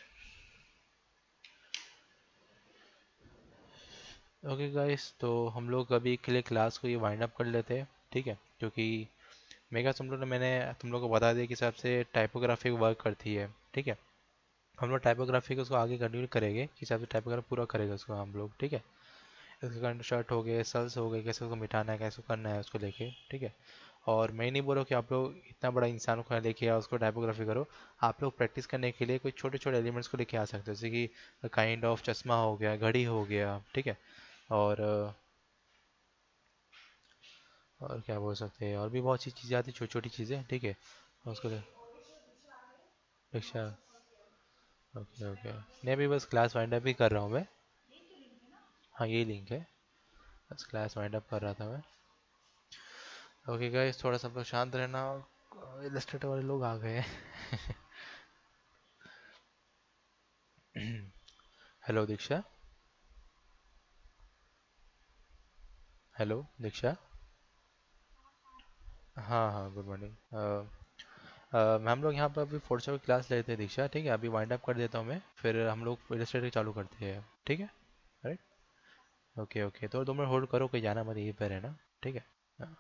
Speaker 1: ओके गाइस, तो हम लोग अभी के लिए क्लास को ये वाइंड अप कर लेते हैं। ठीक है, क्योंकि मेगा तुम लोग ने मैंने तुम लोग को बता दिया कि हिसाब से टाइपोग्राफी वर्क करती है। ठीक है, हम लोग टाइपोग्राफी को उसको आगे कंटिन्यू करेंगे कि हिसाब से टाइपोग्राफी पूरा करेगा उसको हम लोग। ठीक है, इसके कारण शर्ट हो गए, सल्स हो गए, कैसे उसको मिटाना है, कैसे करना है उसको लेके। ठीक है, और मैं नहीं बोल रहा हूँ कि आप लोग इतना बड़ा इंसान को लेके आओ उसको टाइपोग्राफी करो। आप लोग प्रैक्टिस करने के लिए कोई छोटे छोटे एलिमेंट्स को लेके आ सकते हो, जैसे कि काइंड ऑफ चश्मा हो गया, घड़ी हो गया। ठीक है, और और क्या बोल सकते हैं, और भी बहुत सी चीज़ें आती हैं, छोटी छोटी चीज़ें। ठीक है, उसको रिक्शा। ओके ओके, नहीं अभी बस क्लास वाइंड अप ही कर रहा हूँ मैं। हाँ, यही लिंक है, बस क्लास वाइंड अप कर रहा था मैं। ओके गाइस, थोड़ा सा आप लोग शांत रहना, इलस्ट्रेटर वाले लोग आ गए हैं। हेलो दीक्षा। हेलो दीक्षा। हाँ हाँ, गुड मॉर्निंग। हम लोग यहाँ पर अभी फोर्थ की क्लास लेते हैं दीक्षा। ठीक है, अभी वाइंड अप कर देता हूँ मैं, फिर हम लोग इलस्ट्रेटर चालू करते हैं। ठीक है, राइट। ओके ओके, तो 2 मिनट होल्ड करो, कोई जाना मत, यहीं पर है ना। ठीक है। हाँ,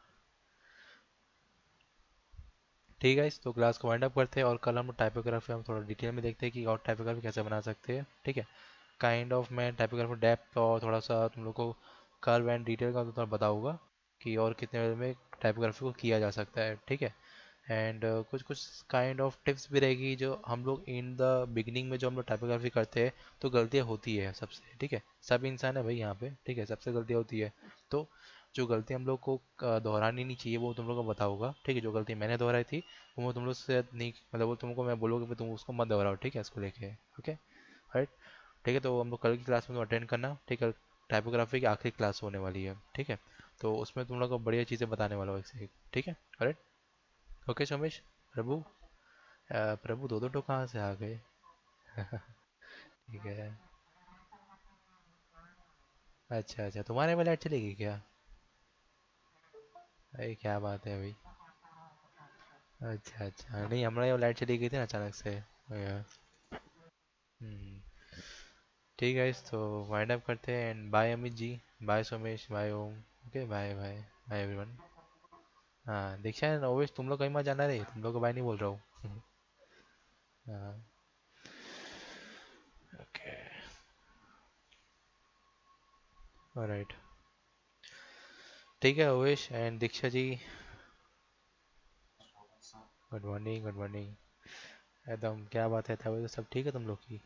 Speaker 1: ठीक है, इस तो क्लास को वाइंड अप करते हैं, और कल हम टाइपोग्राफी हम थोड़ा डिटेल में देखते हैं कि और टाइपोग्राफी कैसे बना सकते हैं। ठीक है, काइंड ऑफ मैं टाइपोग्राफी डेप्थ और थोड़ा सा तुम लोग को कर्व एंड डिटेल का तो थोड़ा बताऊंगा कि और कितने वे में टाइपोग्राफी को किया जा सकता है। ठीक है, एंड कुछ कुछ काइंड ऑफ टिप्स भी रहेगी जो हम लोग इन द बिगिनिंग में जो हम लोग टाइपोग्राफी करते हैं तो गलतियाँ होती है सबसे। ठीक है, सब इंसान है भाई यहाँ पे। ठीक है, सबसे गलतियाँ होती है, तो जो गलती हम लोग को दोहरानी नहीं चाहिए वो तुम लोग को बताऊंगा। ठीक है, जो गलती मैंने दोहराई थी वो तुम लोग से नहीं, मतलब वो तुमको मैं बोलूँगा कि तुम उसको मत दोहराओ। ठीक है, इसको लेके। Okay, right. ठीक है, तो हम लोग कल की क्लास में तुम अटेंड करना। ठीक है, टाइपोग्राफी की आखिरी क्लास होने वाली है। ठीक है, तो उसमें तुम लोग को बढ़िया चीज़ें बताने वाला हूँ एक से एक। ठीक है, राइट। ओके सोमेश। प्रभु, प्रभु दो दो टो कहाँ से आ गए? ठीक है। अच्छा अच्छा, तुम्हारे में लाइट चली गई क्या? अरे क्या बात है भाई। अच्छा अच्छा, नहीं हमारे यहाँ लाइट चली गई थी ना अचानक से। यार। हम्म, ठीक है, इस तो वाइंड अप करते हैं, and bye Amit ji, bye Somesh, bye Om. Okay, bye bye. Bye everyone. हाँ, दीक्षा एंड ओवेश, तुम लोग कहीं मत जाना रे, तुम लोग को बाय नहीं बोल रहा हूँ। हाँ, ओके, ऑलराइट। ठीक है Owais and Diksha ji, good morning, good morning. एकदम क्या बात है था, वो सब ठीक है तुम लोग की?